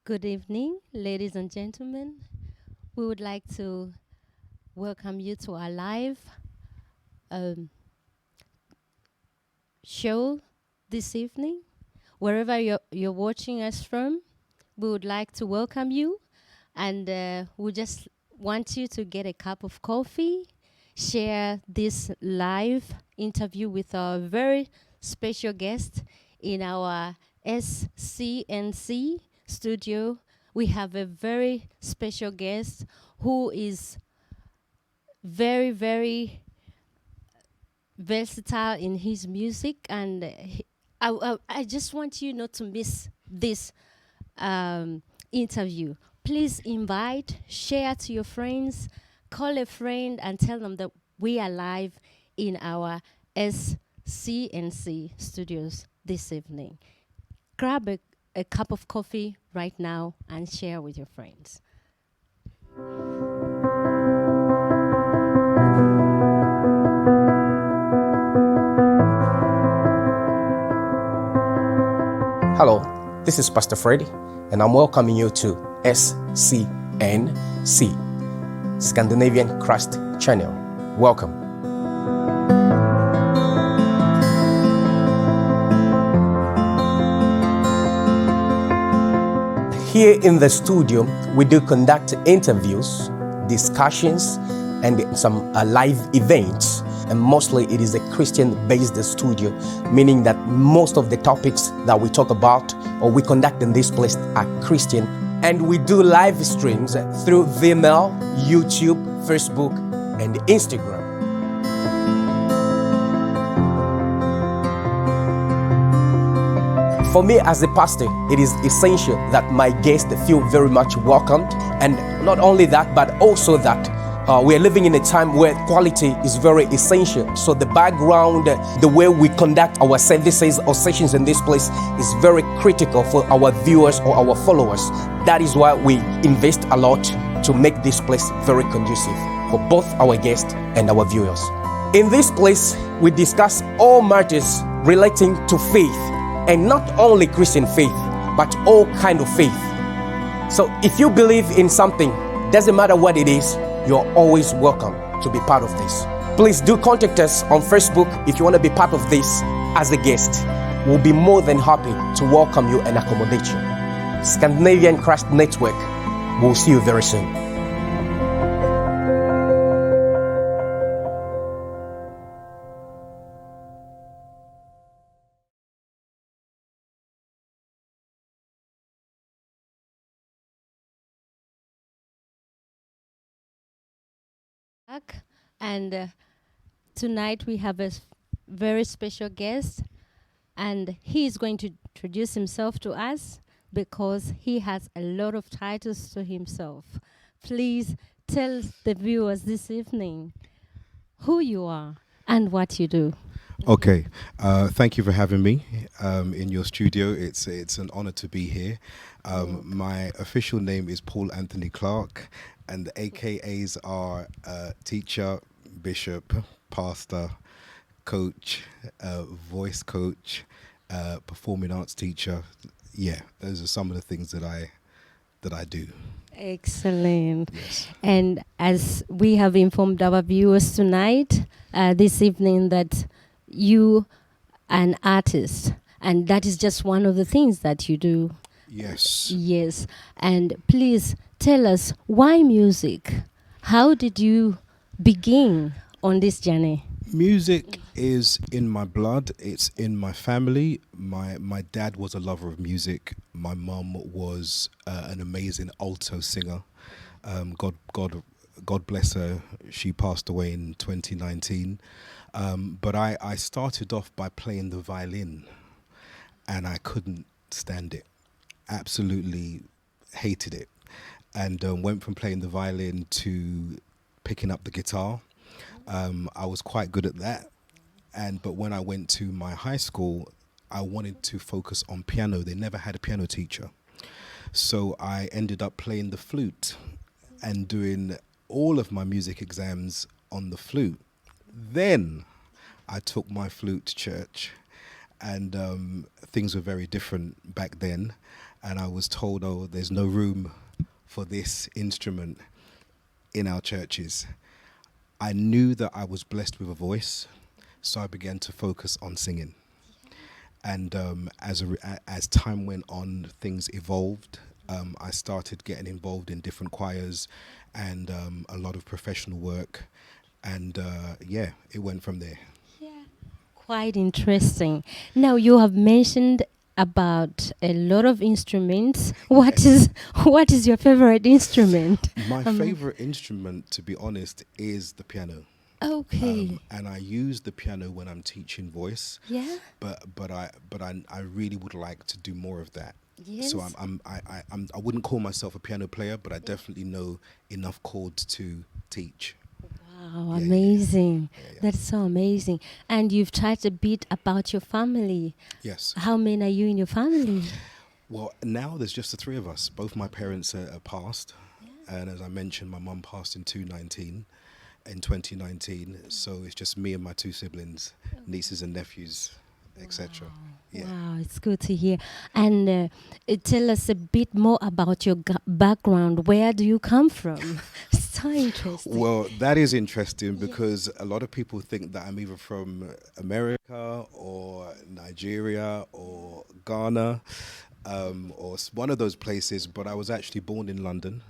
Good evening, ladies and gentlemen. We would like to welcome you to our live um, show this evening. Wherever you're watching us from, we would like to welcome you, and we just want you to get a cup of coffee, share this live interview with our very special guest in our SCNC studio. We have a very special guest who is very, very versatile in his music, and I just want you not to miss this interview. Please invite, share to your friends, call a friend, and tell them that we are live in our SCNC studios this evening. Grab a cup of coffee right now and share with your friends. Hello, this is Pastor Freddy, and I'm welcoming you to SCNC, Scandinavian Christ Channel. Welcome. Here in the studio, we do conduct interviews, discussions, and some live events. And mostly it is a Christian-based studio, meaning that most of the topics that we talk about or we conduct in this place are Christian. And we do live streams through Vimeo, YouTube, Facebook, and Instagram. For me as a pastor, it is essential that my guests feel very much welcomed. And not only that, but also that we are living in a time where quality is very essential. So the background, the way we conduct our services or sessions in this place is very critical for our viewers or our followers. That is why we invest a lot to make this place very conducive for both our guests and our viewers. In this place, we discuss all matters relating to faith, and not only Christian faith, but all kind of faith. So if you believe in something, doesn't matter what it is, you're always welcome to be part of this. Please do contact us on Facebook if you want to be part of this as a guest. We'll be more than happy to welcome you and accommodate you. Scandinavian Christ Network. We'll see you very soon. Clarke, and tonight we have a very special guest, and he is going to introduce himself to us because he has a lot of titles to himself. Please tell the viewers this evening who you are and what you do. Okay, thank you for having me in your studio. It's an honor to be here. My official name is Paul Anthony Clarke, and the AKAs are teacher, bishop, pastor, coach, voice coach, performing arts teacher. Yeah, those are some of the things that I do. Excellent. Yes. And as we have informed our viewers tonight, this evening, that you are an artist, and that is just one of the things that you do. Yes. Yes. And please tell us, why music? How did you begin on this journey? Music is in my blood. It's in my family. My dad was a lover of music. My mum was an amazing alto singer. God bless her. She passed away in 2019. But I started off by playing the violin, and I couldn't stand it. Absolutely hated it, and went from playing the violin to picking up the guitar. I was quite good at that, but when I went to my high school, I wanted to focus on piano. They never had a piano teacher, so I ended up playing the flute and doing all of my music exams on the flute. Then I took my flute to church, and things were very different back then. and I was told, oh, there's no room for this instrument in our churches. I knew that I was blessed with a voice, so I began to focus on singing. And as time went on, things evolved. I started getting involved in different choirs and a lot of professional work. And yeah, it went from there. Quite interesting. Now you have mentioned about a lot of instruments. Yes. What is your favorite instrument? My Um, favorite instrument, to be honest, is the piano. okay. And I use the piano when I'm teaching voice, Yeah. but I really would like to do more of that. So Yes. I wouldn't call myself a piano player, but I definitely know enough chords to teach. Wow, Yeah, yeah, yeah, amazing. yeah, yeah. That's so amazing. And you've touched a bit about your family. Yes. How many are you in your family? Well, now there's just the three of us. Both my parents are passed, and as I mentioned, my mum passed in 2019. So it's just me and my two siblings, nieces and nephews, etc. Yeah. Wow, it's good to hear. And tell us a bit more about your background. Where do you come from? So interesting. Well, that is interesting because a lot of people think that I'm either from America or Nigeria or Ghana or one of those places, but I was actually born in London.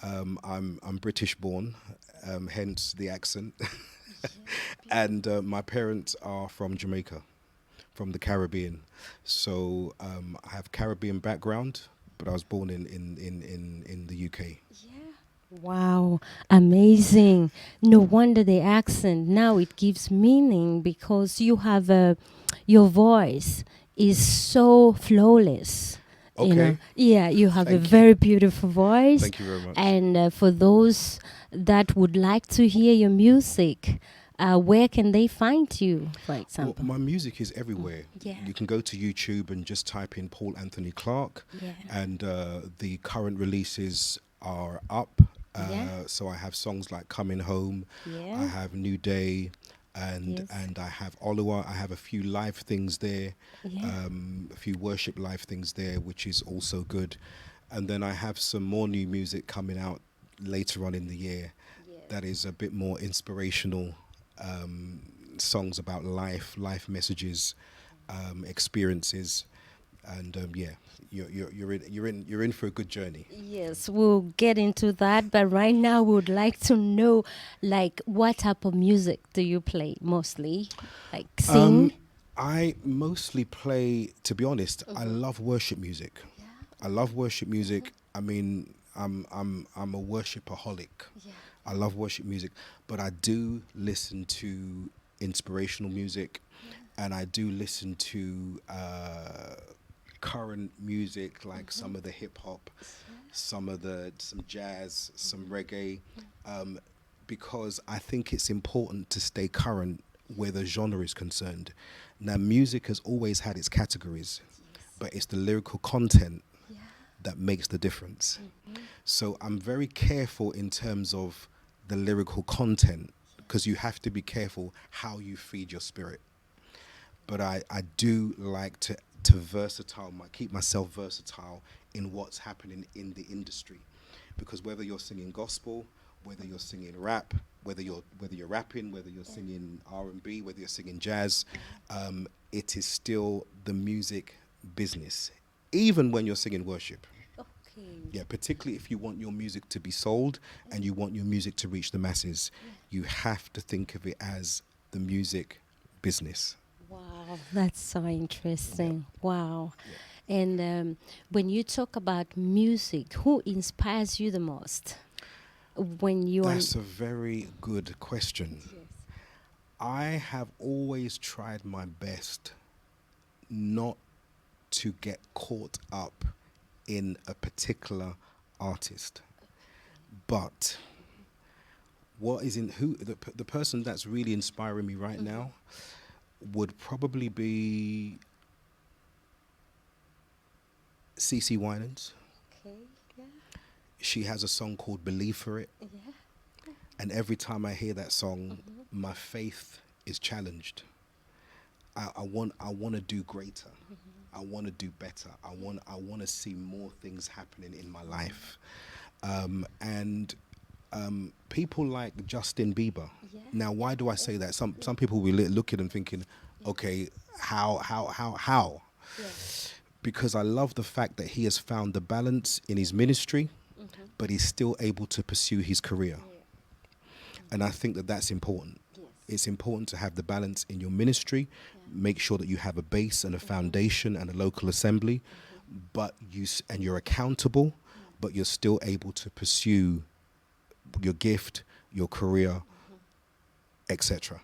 I'm British born, hence the accent. And my parents are from Jamaica, from the Caribbean. So I have Caribbean background, but I was born in the UK. Wow, amazing. No wonder the accent. Now it gives meaning because you have your voice is so flawless. You know, Okay, yeah, you have a thank you. very beautiful voice. Thank you very much. And for those that would like to hear your music, where can they find you, for Well, example? my music is everywhere. Yeah. You can go to YouTube and just type in Paul Anthony Clarke, Yeah. and the current releases are up. Yeah. So I have songs like Coming Home, Yeah. I have New Day, and Yes. and I have Oluwa. I have a few live things there, Yeah. a few worship live things there, which is also good. And then I have some more new music coming out later on in the year that is a bit more inspirational, songs about life messages, experiences, and yeah, you're in for a good journey. Yes, we'll get into that, but right now we would like to know, like, what type of music do you play mostly? Like sing? I mostly play, to be honest, I love worship music. I love worship music. I mean, I'm a worshipaholic. I love worship music, but I do listen to inspirational music, and I do listen to current music, like some of the hip hop, some jazz, some reggae, because I think it's important to stay current where the genre is concerned. Now, music has always had its categories, but it's the lyrical content that makes the difference. So I'm very careful in terms of the lyrical content, because you have to be careful how you feed your spirit. But I do like to keep myself versatile in what's happening in the industry, because whether you're singing gospel, whether you're singing rap, whether you're rapping, whether you're singing R&B, whether you're singing jazz, it is still the music business, even when you're singing worship. Yeah, particularly if you want your music to be sold and you want your music to reach the masses, you have to think of it as the music business. Wow, that's so interesting. Wow. And when you talk about music, who inspires you the most? When you are. That's a very good question. I have always tried my best not to get caught up in a particular artist, but the person that's really inspiring me right now would probably be CC Winans. Okay, yeah, She has a song called Believe for It, yeah. and every time I hear that song, my faith is challenged. I want to do greater. I want to do better. I want to see more things happening in my life. And people like Justin Bieber. Yeah. Now, why do I say that? Some people will look at him thinking, okay, how? Yeah. Because I love the fact that he has found the balance in his ministry, Mm-hmm. but he's still able to pursue his career. Yeah. And I think that that's important. Yes. It's important to have the balance in your ministry, make sure that you have a base and a foundation and a local assembly, but and you're accountable, but you're still able to pursue your gift, your career, etc.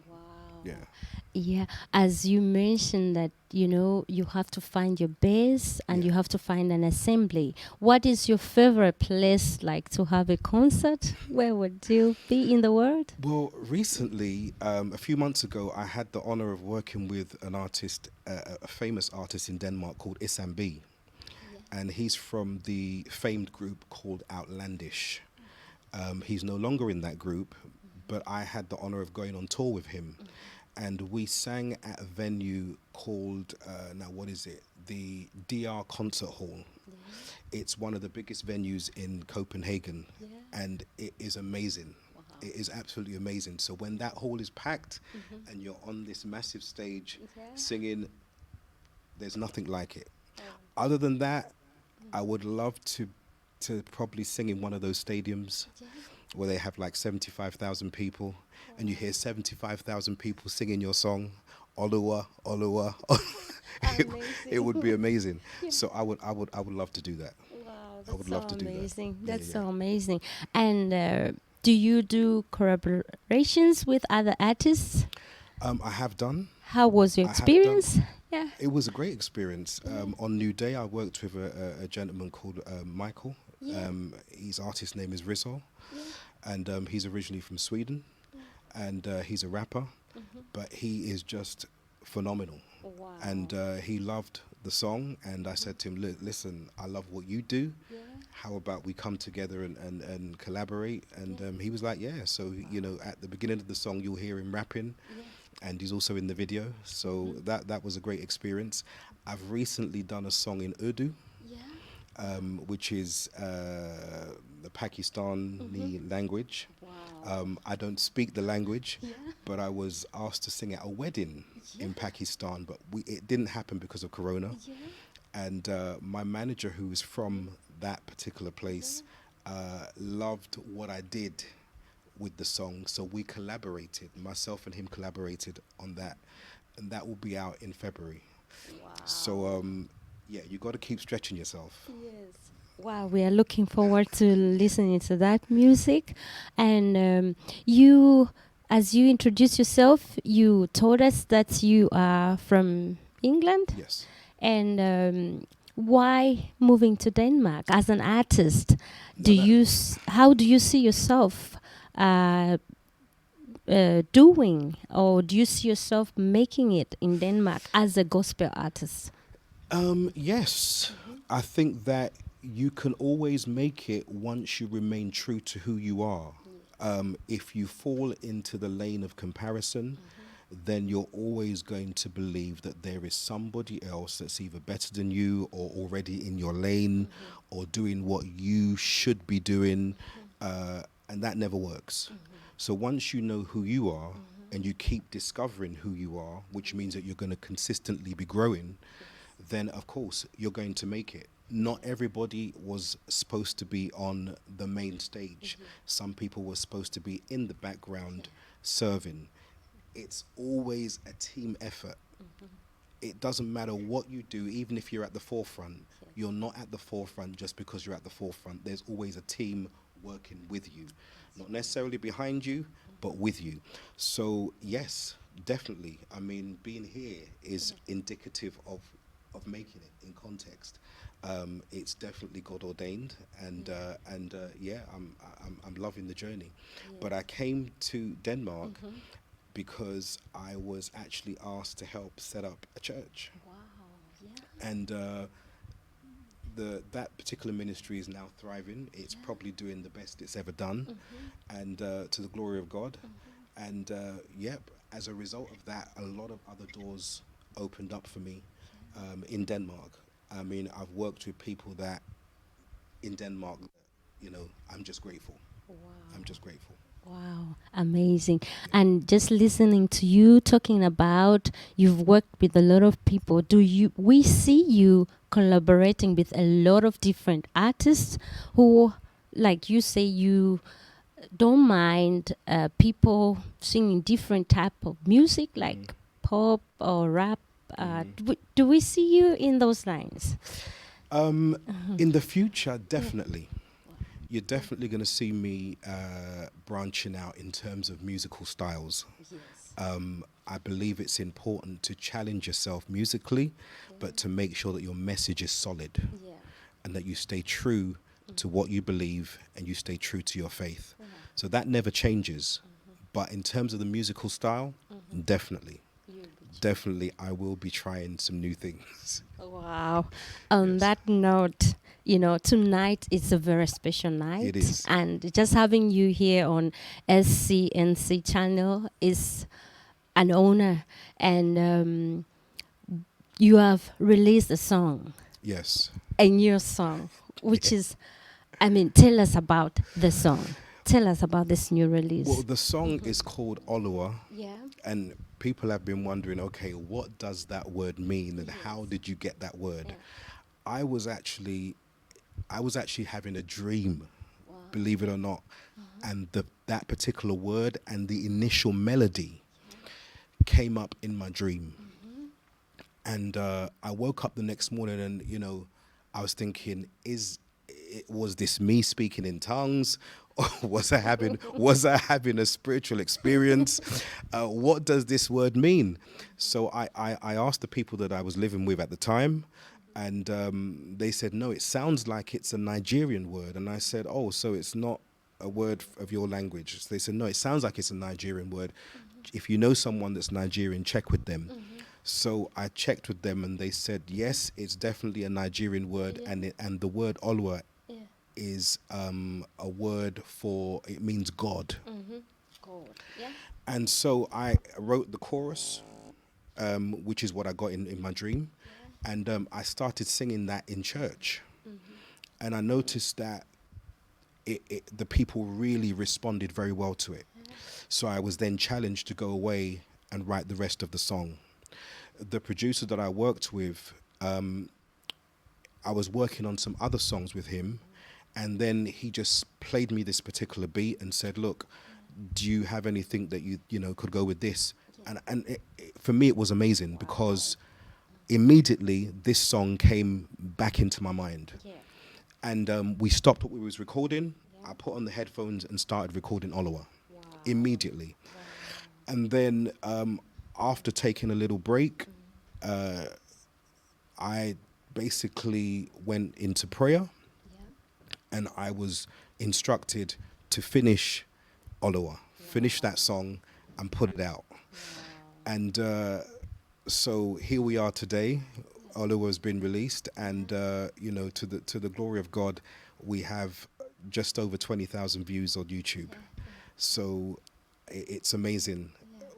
Wow. Yeah. Yeah, as you mentioned that, you have to find your base and Yeah. you have to find an assembly. What is your favorite place like to have a concert? Where would you be in the world? Well, recently, a few months ago, I had the honor of working with an artist, a famous artist in Denmark called Isam B. And he's from the famed group called Outlandish. He's no longer in that group, but I had the honor of going on tour with him. And we sang at a venue called, now what is it? The DR Concert Hall. It's one of the biggest venues in Copenhagen, and it is amazing. It is absolutely amazing. So when that hall is packed and you're on this massive stage singing, there's nothing like it. Other than that, I would love to probably sing in one of those stadiums where they have like 75,000 people, and you hear 75,000 people singing your song, Oluwa, Oluwa. It would be amazing. So I would love to do that. Wow, I would love to do that. amazing. Yeah, That's yeah. so amazing. And do you do collaborations with other artists? I have done. How was your I have done. experience? Yeah. It was a great experience. On New Day, I worked with a gentleman called Michael. His artist name is Rizzo, and he's originally from Sweden, and he's a rapper, but he is just phenomenal. Wow. And he loved the song, and I said to him, listen, I love what you do. How about we come together and collaborate? And he was like, yeah. So, at the beginning of the song, you'll hear him rapping. And he's also in the video, so that was a great experience. I've recently done a song in Urdu, which is the Pakistani language. Wow. I don't speak the language, but I was asked to sing at a wedding in Pakistan, but it didn't happen because of Corona. And my manager, who is from that particular place, loved what I did with the song, so we collaborated. Myself and him collaborated on that, and that will be out in February. Wow. So you got to keep stretching yourself. Yes. Wow, we are looking forward to listening to that music. And as you introduce yourself, you told us that you are from England. Yes. And why moving to Denmark as an artist? How do you see yourself doing, or do you see yourself making it in Denmark as a gospel artist? Yes, I think that you can always make it once you remain true to who you are. If you fall into the lane of comparison, then you're always going to believe that there is somebody else that's either better than you or already in your lane or doing what you should be doing, and that never works. So once you know who you are and you keep discovering who you are, which means that you're going to consistently be growing, then of course you're going to make it. Not everybody was supposed to be on the main stage. Some people were supposed to be in the background serving. It's always a team effort. It doesn't matter what you do, even if you're at the forefront. You're not at the forefront just because you're at the forefront. There's always a team working with you. Not necessarily behind you, but with you. So yes, definitely. I mean, being here is indicative of making it in context. It's definitely God ordained, and I'm loving the journey. But I came to Denmark because I was actually asked to help set up a church. Wow, yeah. And that particular ministry is now thriving. It's probably doing the best it's ever done, and to the glory of God. And as a result of that, a lot of other doors opened up for me, in Denmark. I mean, I've worked with people that in Denmark, you know, I'm just grateful. Wow. I'm just grateful. Wow, amazing. And just listening to you talking about you've worked with a lot of people. We see you collaborating with a lot of different artists who, like you say, you don't mind people singing different type of music like pop or rap. Do we see you in those lines? In the future, definitely. You're definitely going to see me branching out in terms of musical styles. I believe it's important to challenge yourself musically, but to make sure that your message is solid and that you stay true to what you believe and you stay true to your faith. So that never changes. But in terms of the musical style, definitely. Definitely, I will be trying some new things. Wow. On Yes. that note, tonight is a very special night. It is. And just having you here on SCNC channel is an honor. And you have released a song, Yes. a new song, which is, tell us about the song. Tell us about this new release. Well, the song is called Oluwa. Yeah. And people have been wondering, okay, what does that word mean and how did you get that word? Yeah. I was actually having a dream, believe it or not. And that particular word and the initial melody came up in my dream. And I woke up the next morning and, I was thinking, was this me speaking in tongues? Or was I having a spiritual experience? What does this word mean? So I asked the people that I was living with at the time, and they said, no, it sounds like it's a Nigerian word. And I said, oh, so it's not a word of your language? So they said, no, it sounds like it's a Nigerian word. If you know someone that's Nigerian, check with them. So I checked with them and they said, yes, it's definitely a Nigerian word. And the word Oluwa is a word it means God. God. Yeah. And so I wrote the chorus, which is what I got in my dream. And I started singing that in church. And I noticed that the people really responded very well to it. So I was then challenged to go away and write the rest of the song. The producer that I worked with, I was working on some other songs with him, and then he just played me this particular beat and said, look, do you have anything that you could go with this? And for me, it was amazing because immediately this song came back into my mind. And we stopped what we was recording. I put on the headphones and started recording Oluwa immediately. And then after taking a little break, I basically went into prayer, and I was instructed to finish Oluwa, finish that song and put it out. And so here we are today. Oluwa has been released, and to the glory of God, we have just over 20,000 views on YouTube. So it's amazing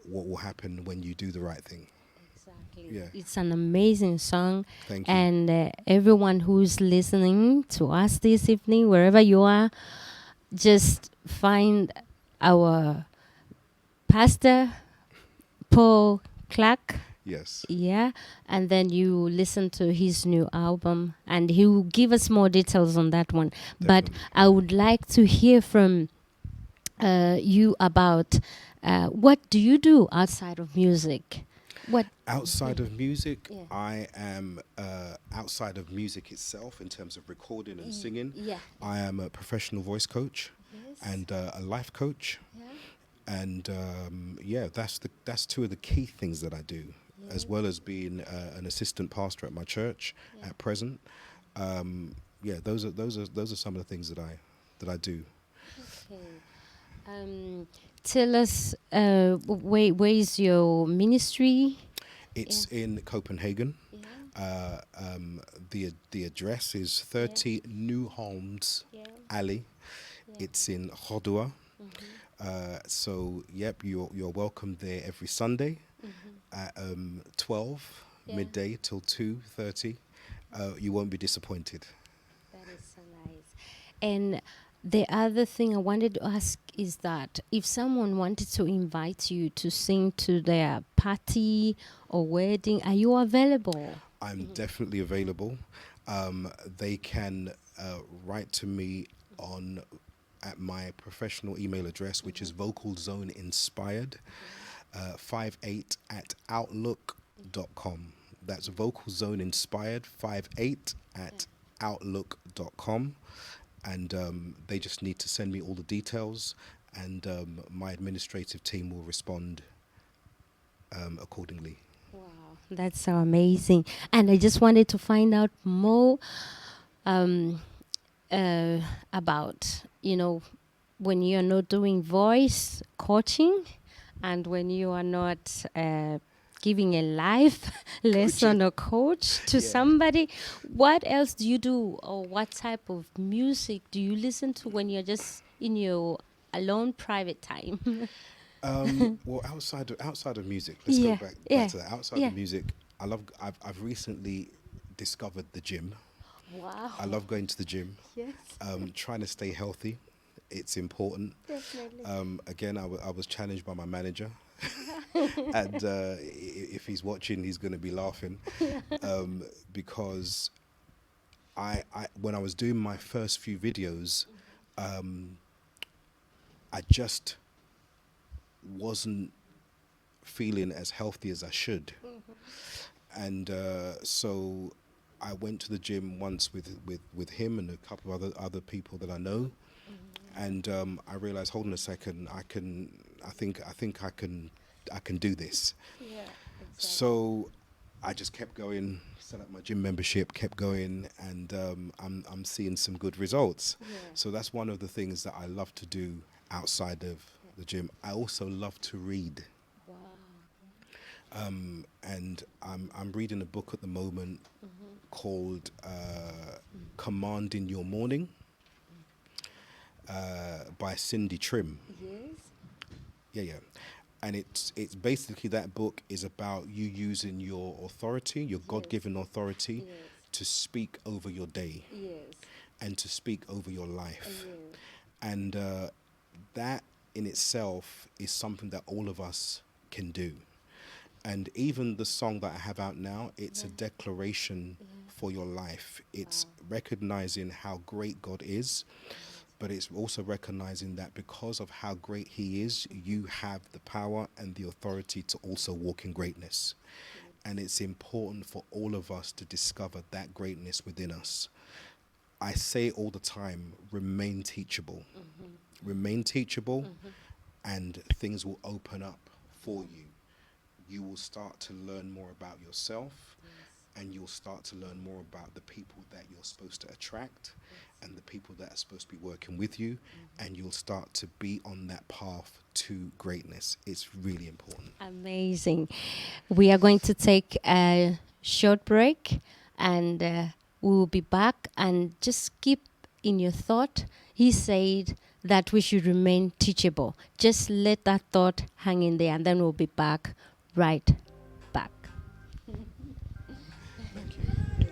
what will happen when you do the right thing. Exactly. Yeah. It's an amazing song. Thank you. And everyone who's listening to us this evening, wherever you are, just find our pastor, Paul Clarke. Yes. Yeah. And then you listen to his new album, and he will give us more details on that one. But Definitely. I would like to hear from you about what do you do outside of music? What Outside of music, Yeah. I am outside of music itself in terms of recording and singing. Yeah. I am a professional voice coach and a life coach. And that's two of the key things that I do, as well as being an assistant pastor at my church at present. Those are some of the things that I do. Okay. Tell us where is your ministry? It's in Copenhagen. The address is 30 New Homes Alley. It's in Rodua. So you're welcome there every Sunday at 12 Yeah. midday till 2:30. You won't be disappointed. That is so nice. And the other thing I wanted to ask is that if someone wanted to invite you to sing to their party or wedding, are you available? I'm definitely available. They can write to me on at my professional email address, which is vocalzoneinspired 58 at outlook.com. That's vocalzoneinspired 58 at outlook.com. And they just need to send me all the details, and my administrative team will respond accordingly. Wow, that's so amazing. And I just wanted to find out more um, about, when you're not doing voice coaching and when you are not giving a live lesson or coach to Yeah. somebody, what else do you do, or what type of music do you listen to when you're just in your alone private time? Well, outside of music, let's Yeah, go back yeah, to that. Outside yeah. of music, I've recently discovered the gym. Wow. I love going to the gym. Yes, Trying to stay healthy, it's important. definitely. Again, I was challenged by my manager, and if he's watching, he's going to be laughing, because I when I was doing my first few videos, I just wasn't feeling as healthy as I should, and so I went to the gym once with him and a couple of other people that I know, and I realized, hold on a second, I think I can do this. Yeah, So I just kept going, set up my gym membership, kept going, and I'm seeing some good results. Yeah. So that's one of the things that I love to do outside of the gym. I also love to read. Wow. And I'm reading a book at the moment called Commanding Your Morning by Cindy Trim. Yes. Yeah. And it's basically, that book is about you using your authority, your God-given authority, Yes. to speak over your day Yes. and to speak over your life. Yes. And that in itself is something that all of us can do. And even the song that I have out now, it's a declaration for your life. It's recognizing how great God is, but it's also recognizing that because of how great He is, you have the power and the authority to also walk in greatness. And it's important for all of us to discover that greatness within us. I say all the time, remain teachable. Remain teachable, and things will open up for you. You will start to learn more about yourself, and you'll start to learn more about the people that you're supposed to attract and the people that are supposed to be working with you, and you'll start to be on that path to greatness. It's really important. Amazing. We are going to take a short break, and we will be back. And just keep in your thought, he said that we should remain teachable. Just let that thought hang in there, and then we'll be back right back. Thank you.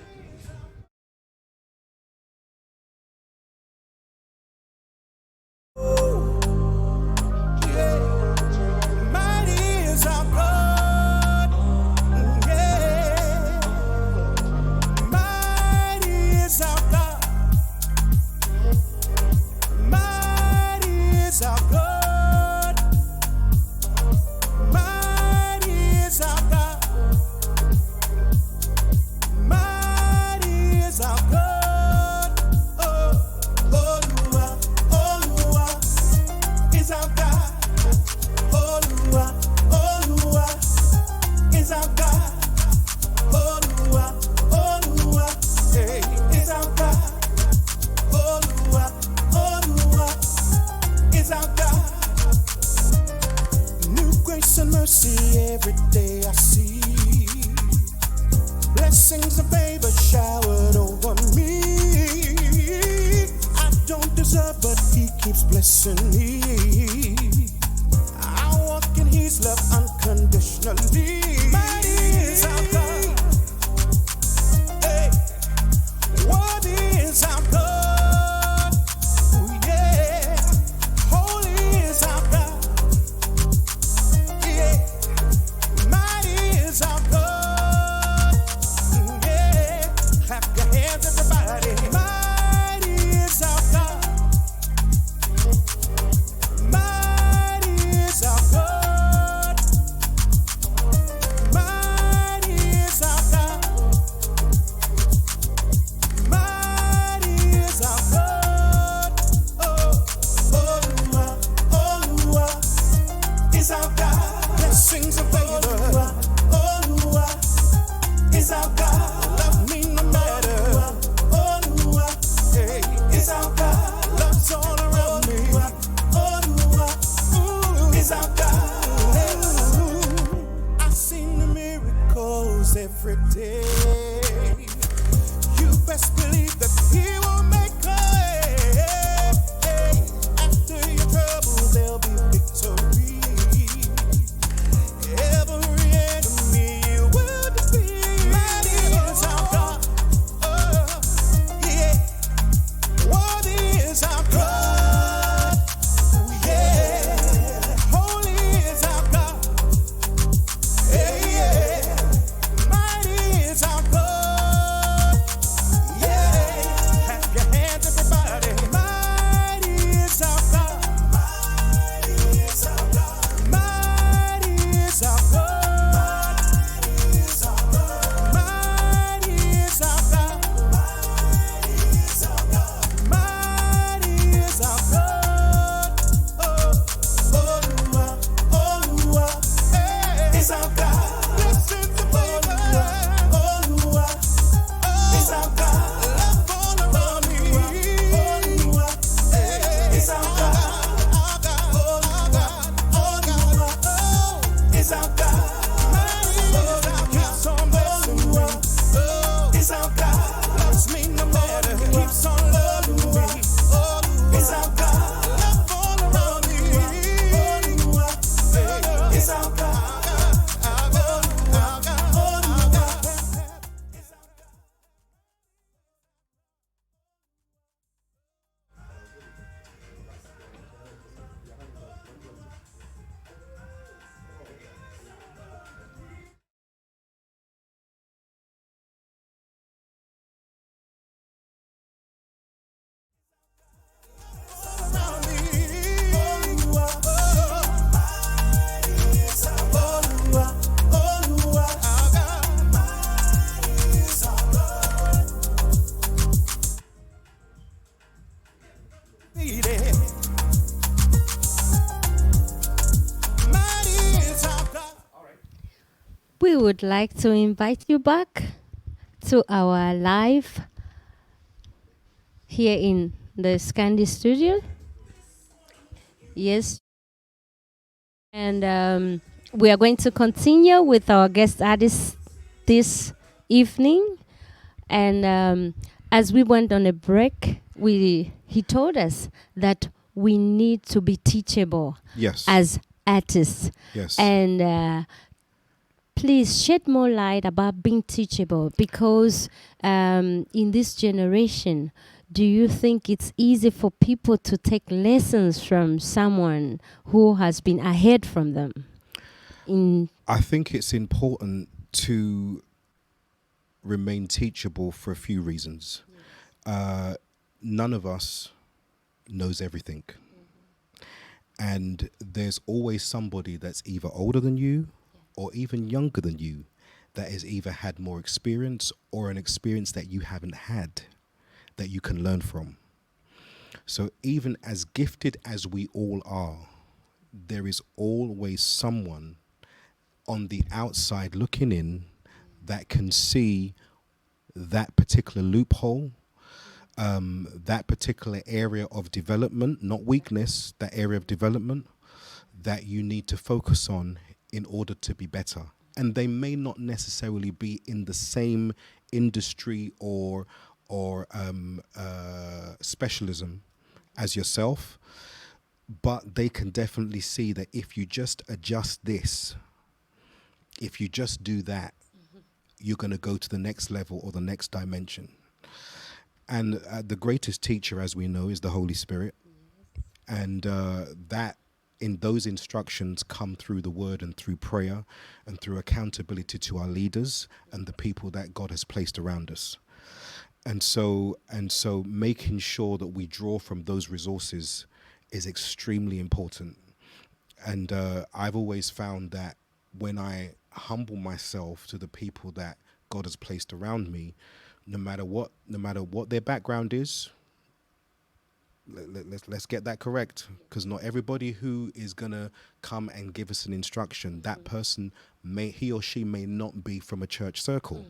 Mighty is our God. Yeah. Mighty is our God. Mighty is our God. Mighty is our God. Mighty is our God. Oh, Olúwa, Olúwa is our God. Olúwa, Olúwa is our God. Olúwa, Olúwa, hey, is our God. Olúwa, Olúwa is our God. New grace and mercy every day I see. Blessings of favor showered over me. I don't deserve, but He keeps blessing me. I walk in His love unconditionally. Mighty is our God. would like to invite you back to our live here in the Scandi studio. Yes. And we are going to continue with our guest artist this evening. And as we went on a break, he told us that we need to be teachable Yes. as artists. Yes. And please shed more light about being teachable, because in this generation, do you think it's easy for people to take lessons from someone who has been ahead from them? I think it's important to remain teachable for a few reasons. None of us knows everything. And there's always somebody that's either older than you or even younger than you that has either had more experience or an experience that you haven't had that you can learn from. So even as gifted as we all are, there is always someone on the outside looking in that can see that particular loophole, that particular area of development, not weakness, that area of development that you need to focus on in order to be better. And they may not necessarily be in the same industry or specialism as yourself, but they can definitely see that if you just adjust this, if you just do that, you're going to go to the next level or the next dimension. And the greatest teacher, as we know, is the Holy Spirit. And that in those instructions come through the word and through prayer and through accountability to our leaders and the people that God has placed around us. And so making sure that we draw from those resources is extremely important. And I've always found that when I humble myself to the people that God has placed around me, no matter what their background is, let's get that correct, because not everybody who is gonna come and give us an instruction, that person he or she may not be from a church circle.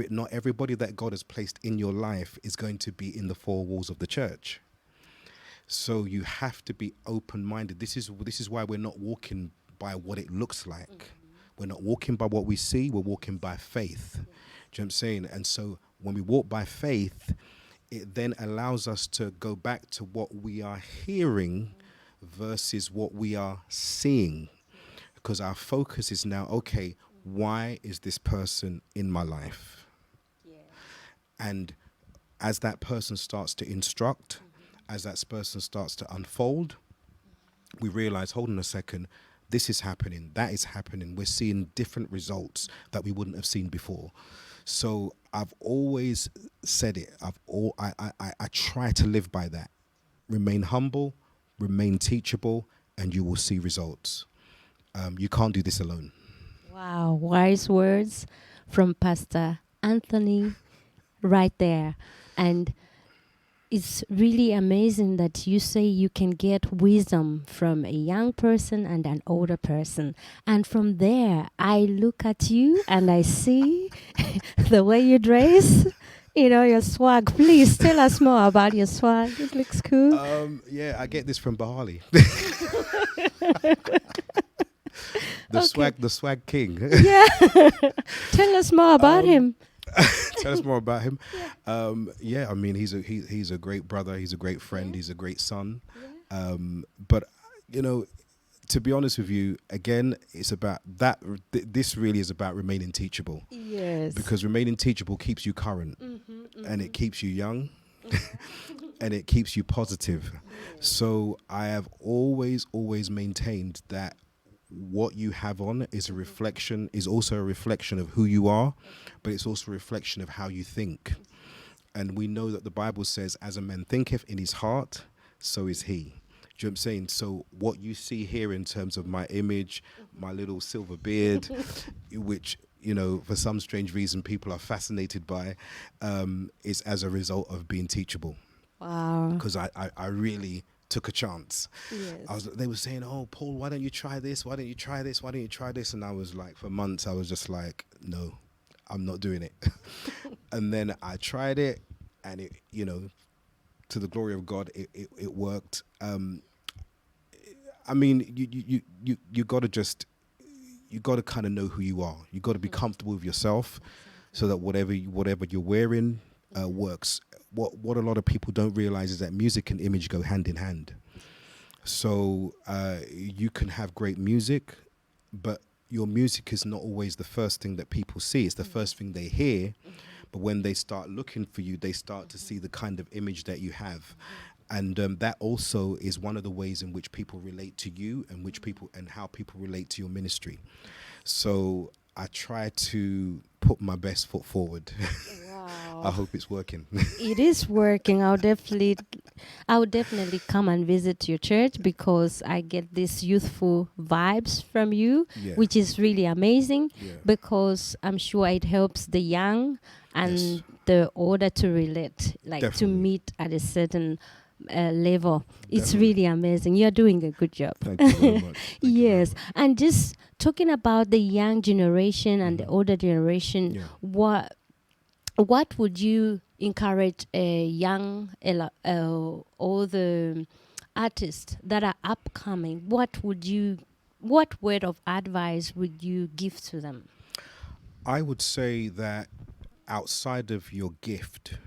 Not everybody that God has placed in your life is going to be in the four walls of the church. So you have to be open-minded. This is why we're not walking by what it looks like. We're not walking by what we see. We're walking by faith. Do you know what I'm saying? And so when we walk by faith, it then allows us to go back to what we are hearing versus what we are seeing. Because our focus is now, okay, why is this person in my life? And as that person starts to instruct, as that person starts to unfold, we realize, hold on a second, this is happening, that is happening. We're seeing different results that we wouldn't have seen before. So I've always said it. I try to live by that. Remain humble, remain teachable, and you will see results. You can't do this alone. Wow, wise words from Pastor Anthony right there. And it's really amazing that you say you can get wisdom from a young person and an older person. And from there, I look at you and I see the way you dress, your swag. Please tell us more about your swag. It looks cool. Yeah, I get this from Bahali. The swag king. Yeah. Tell us more about him. Tell us more about him. I mean, he's a great brother. He's a great friend. He's a great son. But to be honest with you, again, it's about that. This really is about remaining teachable. Yes. Because remaining teachable keeps you current, and it keeps you young, and it keeps you positive. So I have always maintained that what you have on is also a reflection of who you are, but it's also a reflection of how you think. And we know that the Bible says, as a man thinketh in his heart, so is he. Do you know what I'm saying? So what you see here in terms of my image, my little silver beard, which, for some strange reason people are fascinated by, is as a result of being teachable. Wow. Because I really took a chance. Yes. They were saying, "Oh, Paul, why don't you try this? Why don't you try this? Why don't you try this?" And I was like, for months, I was just like, "No, I'm not doing it." And then I tried it, and it, to the glory of God, it worked. I mean, you gotta just, you gotta kind of know who you are. You gotta be comfortable with yourself, so that whatever you're wearing works. What a lot of people don't realize is that music and image go hand in hand. So you can have great music, but your music is not always the first thing that people see. It's the first thing they hear. But when they start looking for you, they start to see the kind of image that you have. And that also is one of the ways in which people relate to you, and how people relate to your ministry. So I try to put my best foot forward. Wow. I hope it's working. It is working. I would definitely come and visit your church because I get these youthful vibes from you, Yeah. which is really amazing. Yeah. Because I'm sure it helps the young and Yes. the older to relate, like to Definitely. meet at a certain level. It's Definitely. really amazing. You're doing a good job. Thank you very much. Thank you very Yes, much. and just talking about the young generation and the Mhm. older generation, Yeah. what would you encourage a young all the artists that are upcoming? What word of advice would you give to them? I would say that outside of your gift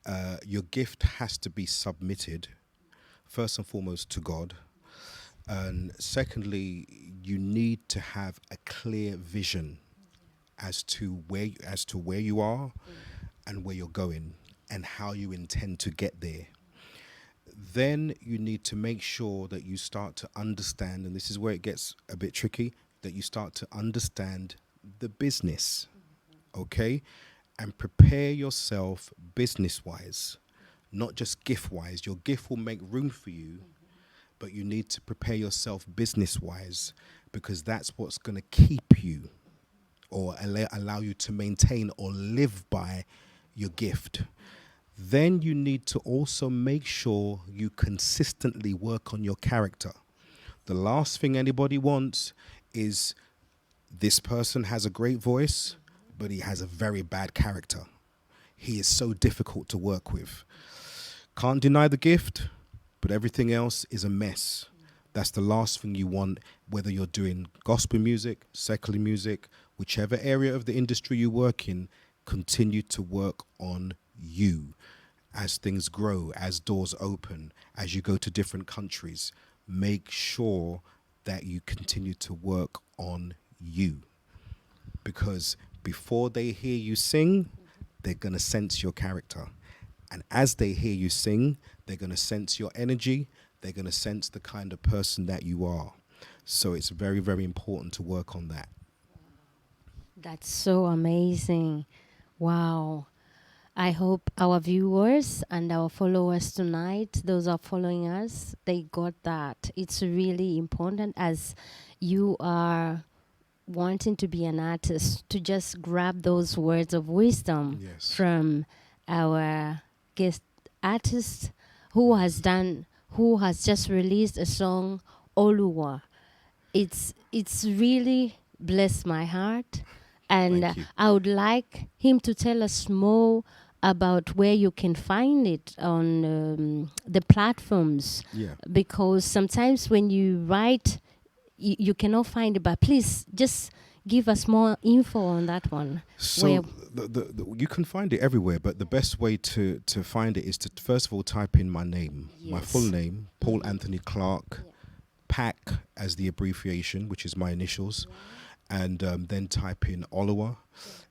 has to be submitted first and foremost to God, and secondly, you need to have a clear vision as to where you are and where you're going and how you intend to get there. Then you need to make sure that you start to understand, and this is where it gets a bit tricky, that you start to understand the business, okay? And prepare yourself business wise, not just gift wise. Your gift will make room for you, but you need to prepare yourself business wise, because that's what's going to keep you or allow you to maintain or live by your gift. Then you need to also make sure you consistently work on your character. The last thing anybody wants is, this person has a great voice, but he has a very bad character. He is so difficult to work with. Can't deny the gift, but everything else is a mess. That's the last thing you want, whether you're doing gospel music, secular music, whichever area of the industry you work in. Continue to work on you. As things grow, as doors open, as you go to different countries, make sure that you continue to work on you. Because before they hear you sing, they're going to sense your character. And as they hear you sing, they're going to sense your energy. They're going to sense the kind of person that you are. So it's very, very important to work on that. That's so amazing. Wow. I hope our viewers and our followers tonight, those are following us, they got that. It's really important as you are wanting to be an artist to just grab those words of wisdom Yes. from our guest artist who has just released a song, Oluwa. It's really blessed my heart, and Thank you. I would like him to tell us more about where you can find it on the platforms, Yeah. because sometimes when you write you cannot find it, but please just give us more info on that one. So Where you can find it everywhere, but the best way to find it is to first of all type in my name, my full Yes. name, Paul Anthony Clarke, PAC as the abbreviation, which is my initials, and then type in Oluwa.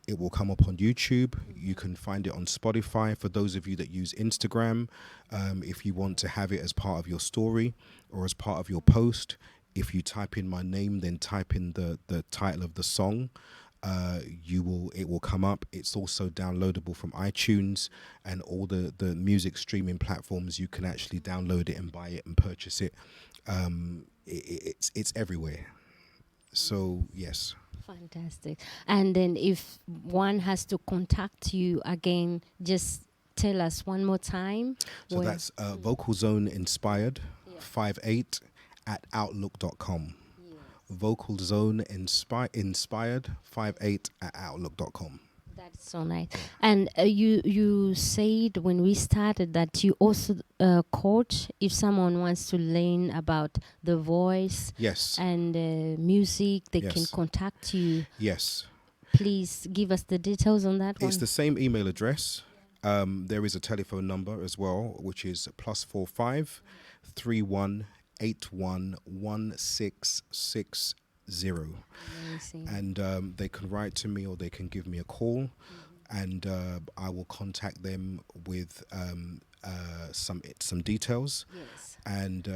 It will come up on YouTube. You can find it on Spotify for those of you that use Instagram. If you want to have it as part of your story or as part of your post, if you type in my name, then type in the title of the song. It will come up. It's also downloadable from iTunes and all the music streaming platforms. You can actually download it and buy it and purchase it. It's everywhere. So yes. fantastic. And then if one has to contact you again, just tell us one more time? So that's Vocal Zone Inspired 58 at outlook.com. Vocal Zone Inspired 58 at outlook.com. That's so nice. And you said when we started that you also coach if someone wants to learn about the voice Yes. and music, they can Yes. contact you. Yes. Please give us the details on that one. It's the same email address. There is a telephone number as well, which is +45 31 81 1660. Amazing. And they can write to me or they can give me a call, and I will contact them with some details. Yes. And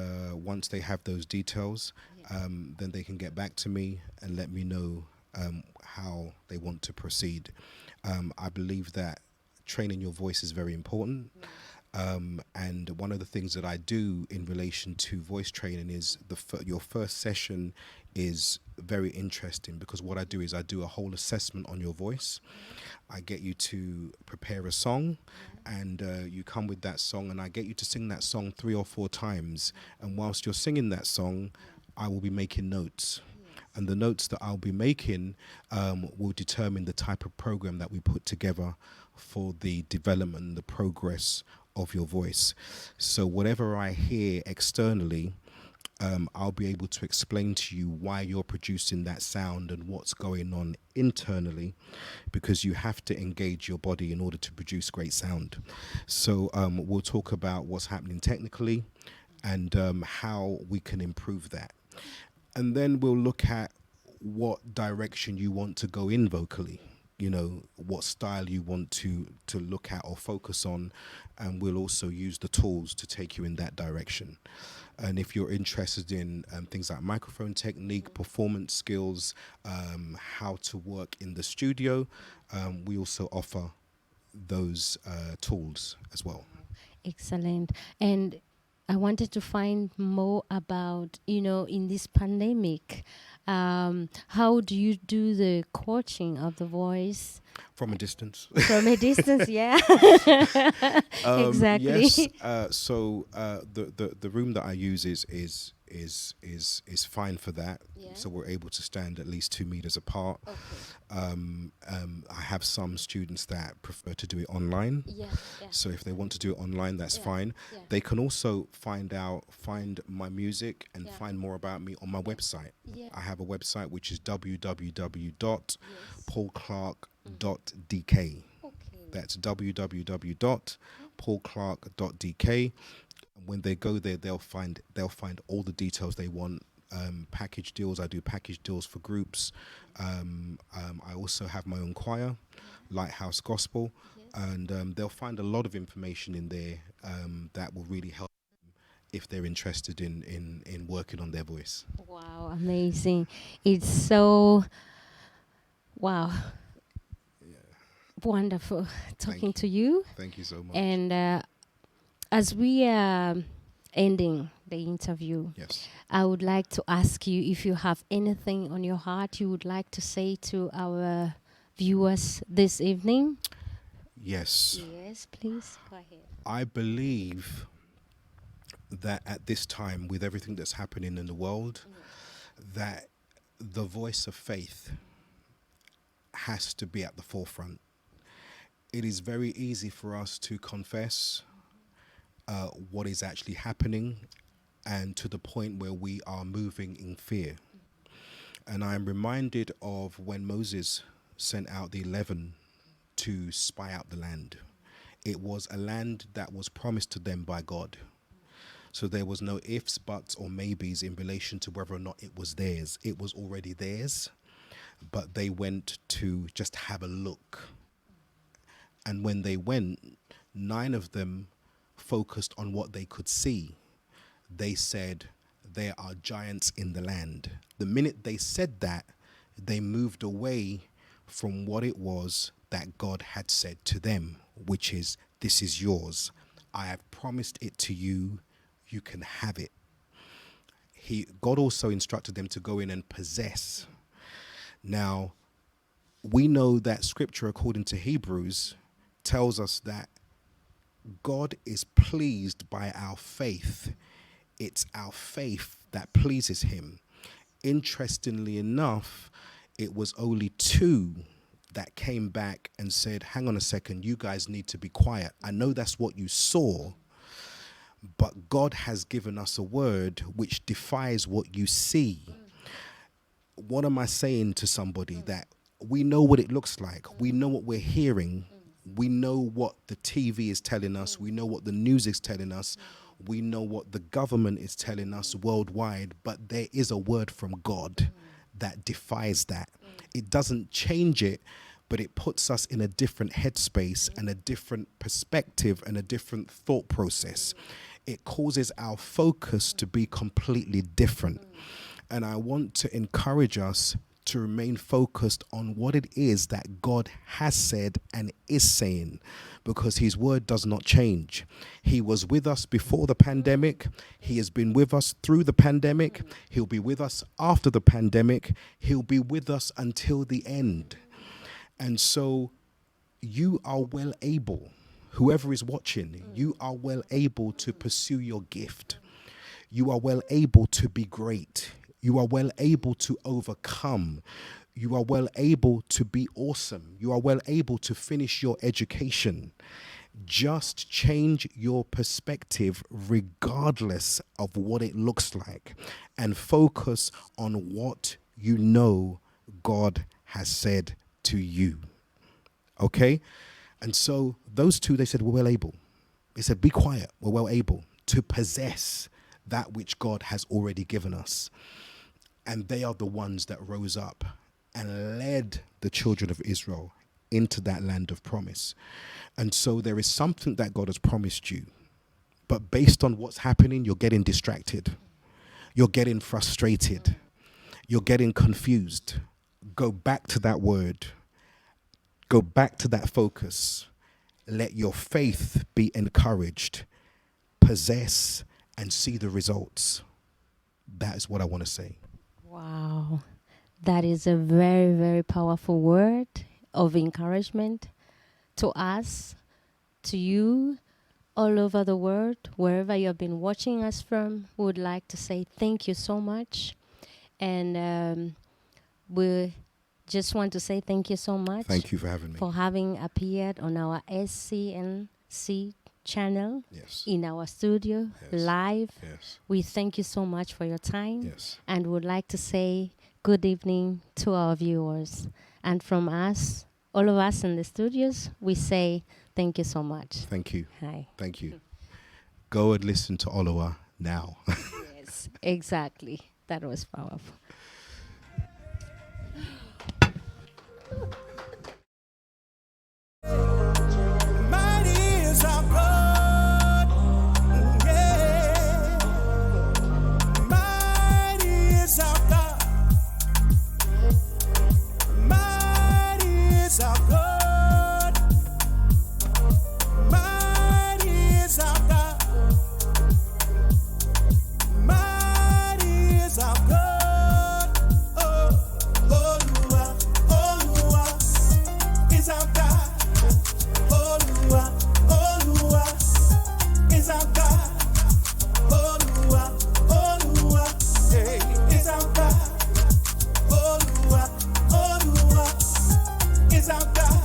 once they have those details, then they can get back to me and let me know how they want to proceed. I believe that training your voice is very important. And one of the things that I do in relation to voice training is your first session is very interesting, because what I do is I do a whole assessment on your voice. I get you to prepare a song, and you come with that song, and I get you to sing that song 3 or 4 times. And whilst you're singing that song, I will be making notes. And the notes that I'll be making will determine the type of program that we put together for the development, the progress of your voice. So whatever I hear externally, I'll be able to explain to you why you're producing that sound and what's going on internally, because you have to engage your body in order to produce great sound. So we'll talk about what's happening technically and how we can improve that. And then we'll look at what direction you want to go in vocally, you know, what style you want to look at or focus on, and we'll also use the tools to take you in that direction. And if you're interested in things like microphone technique, performance skills, how to work in the studio, we also offer those tools as well. Excellent. And I wanted to find more about, in this pandemic, how do you do the coaching of the voice? From a distance. From a distance, yeah. Exactly. Yes. So the room that I use is fine for that. Yeah. So we're able to stand at least 2 meters apart. Okay. I have some students that prefer to do it online. Yeah. So if they want to do it online, that's fine. Yeah. They can also find my music and Yeah. find more about me on my website. Yeah. I have a website which is www.paulclarke.dk. Okay. That's www.paulclarke.dk. When they go there, they'll find all the details they want. Package deals. I do package deals for groups. I also have my own choir, Lighthouse Gospel, and they'll find a lot of information in there that will really help them if they're interested in working on their voice. Wow, amazing. It's so, wow, wonderful talking to you. Thank you so much. And as we are ending the interview, Yes. I would like to ask you if you have anything on your heart you would like to say to our viewers this evening. Yes. Yes, please, go ahead. I believe that at this time, with everything that's happening in the world, that the voice of faith has to be at the forefront. It is very easy for us to confess what is actually happening, and to the point where we are moving in fear. And I am reminded of when Moses sent out the 11 to spy out the land. It was a land that was promised to them by God. So there was no ifs, buts, or maybes in relation to whether or not it was theirs. It was already theirs, but they went to just have a look. And when they went, 9 of them focused on what they could see. They said, there are giants in the land. The minute they said that, they moved away from what it was that God had said to them, which is, this is yours. I have promised it to you. You can have it. God also instructed them to go in and possess. Now, we know that scripture, according to Hebrews, tells us that God is pleased by our faith. It's our faith that pleases him. Interestingly enough, it was only 2 that came back and said, hang on a second, you guys need to be quiet. I know that's what you saw, but God has given us a word which defies what you see. What am I saying to somebody? That we know what it looks like. We know what we're hearing. We know what the TV is telling us. We know what the news is telling us. We know what the government is telling us worldwide. But there is a word from God that defies that. It doesn't change it, but it puts us in a different headspace and a different perspective and a different thought process. It causes our focus to be completely different. And I want to encourage us to remain focused on what it is that God has said and is saying, because his word does not change. He was with us before the pandemic. He has been with us through the pandemic. He'll be with us after the pandemic. He'll be with us until the end. And so you are well able, whoever is watching, you are well able to pursue your gift. You are well able to be great. You are well able to overcome. You are well able to be awesome. You are well able to finish your education. Just change your perspective regardless of what it looks like, and focus on what you know God has said to you. Okay? And so those 2, they said, we're well able. They said, be quiet. We're well able to possess that which God has already given us. And they are the ones that rose up and led the children of Israel into that land of promise. And so there is something that God has promised you. But based on what's happening, you're getting distracted. You're getting frustrated. You're getting confused. Go back to that word. Go back to that focus. Let your faith be encouraged. Possess and see the results. That is what I want to say. Wow. That is a very, very powerful word of encouragement to us, to you, all over the world, wherever you have been watching us from. We would like to say thank you so much. And we just want to say thank you so much. Thank you for having me. For having appeared on our SCNC channel, Yes. in our studio, Yes. live. Yes. We thank you so much for your time. Yes. And would like to say good evening to our viewers. And from us, all of us in the studios, we say thank you so much. Thank you. Hi. Thank you. Go and listen to Olowa now. Yes, exactly. That was powerful. Mighty is our God. Yeah. Mighty is our God. Mighty is our God. Mighty is our God. Mighty is our God. Oh, Oluwa, Oluwa is our God. Oluwa, Oluwa is our God. Oluwa, Oluwa, hey, is our God. Oluwa, Oluwa is our God.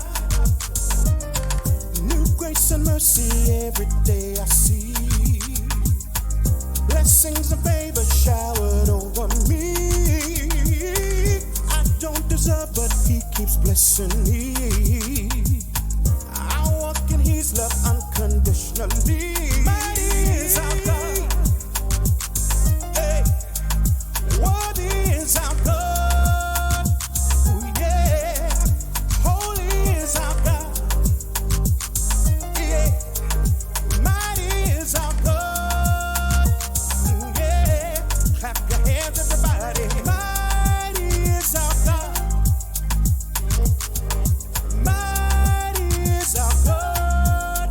New grace and mercy every day I see. Blessings and favor showered over me. I don't deserve, but He keeps blessing me. I walk in His love unconditionally. Mighty is our God. Hey, worthy is our God. Ooh, yeah. Holy is our God. Yeah. Mighty is our God. Ooh, yeah. Clap your hands, everybody. Mighty is our God. Mighty is our God.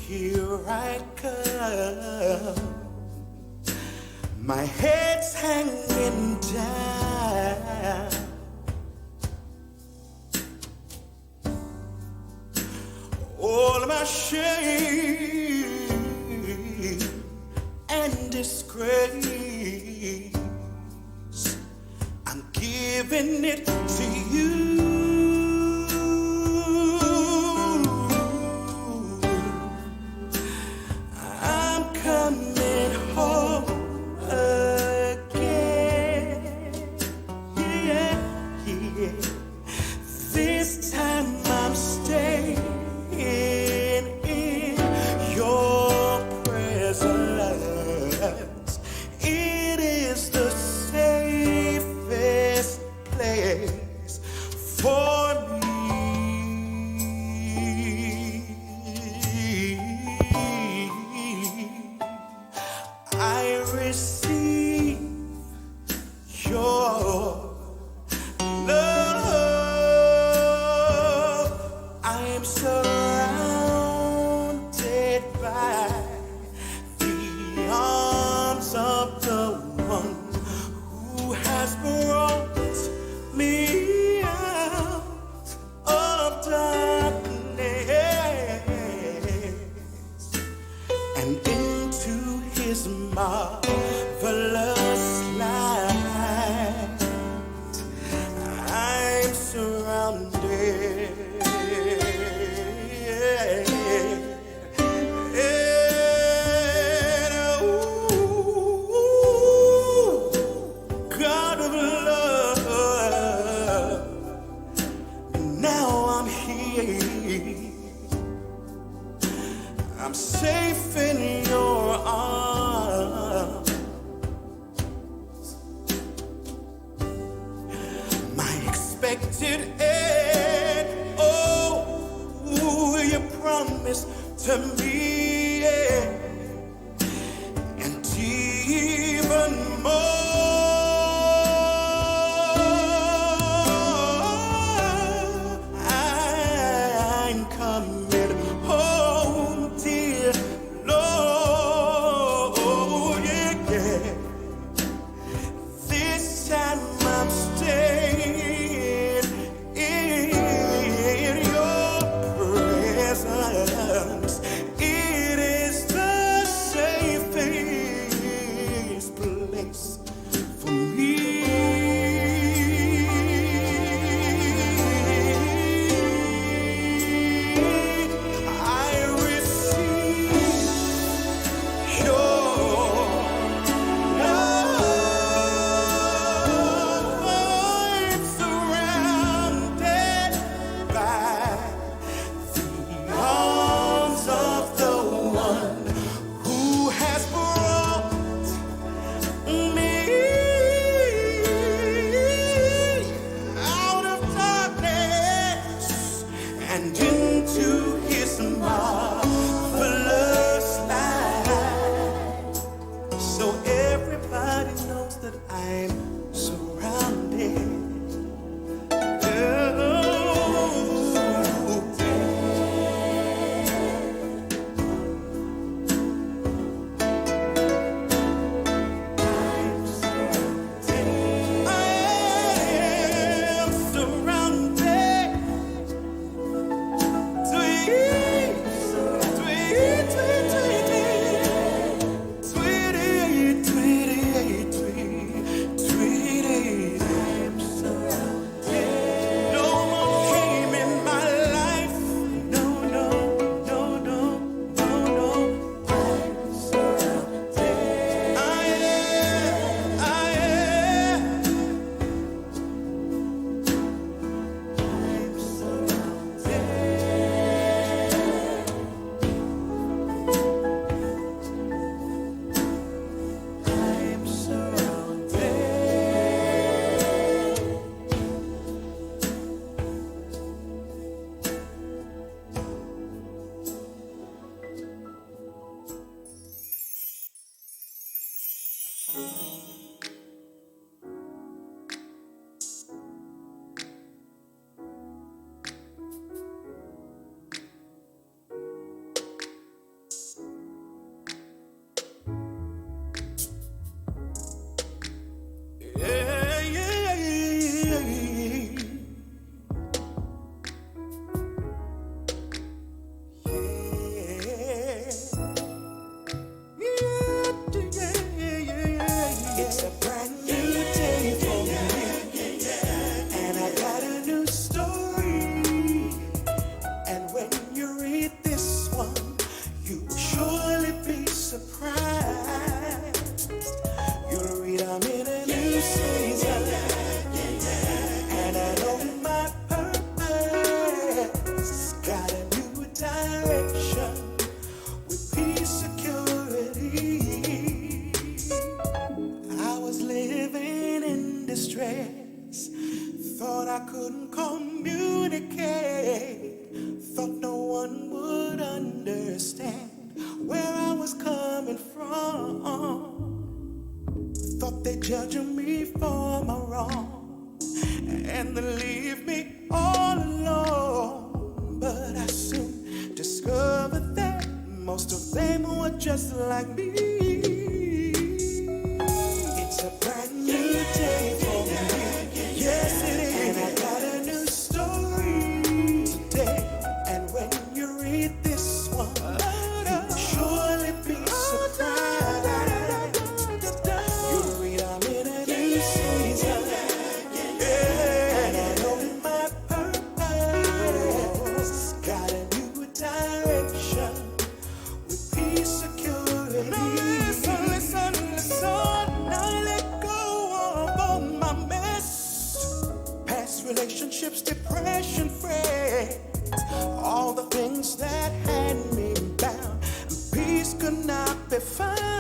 here I come. My head's hanging down. All of my shame and disgrace, I'm giving it to you. I'm coming home again. Yeah, yeah. This time I'm staying in your presence. It is the safest place for me. I receive your love. I am surrounded by the arms of the one who has brought me out of darkness and into his marvelous light. I'm surrounded. And ooh, God of love, now I'm here. I'm safe in your arms. My expected end. Oh, you promised to me, yeah. And even more. I'm coming home, dear Lord, yeah, yeah. This time I'm staying in your presence. It is the understand where I was coming from. Thought they judging me for my wrong and then leave me all alone. But I soon discovered that most of them were just like me. It's a brand new day for me. Yes, it is. And I got a new story today. And when you read this one, you'll surely be surprised. You'll read I'm in a new season. Yeah, and I know that my purpose got a new direction with peace, security. Now listen, listen, listen. Now let go of all my mess. Past relationships, depression, fret. All the things that had me bound. Peace could not be found.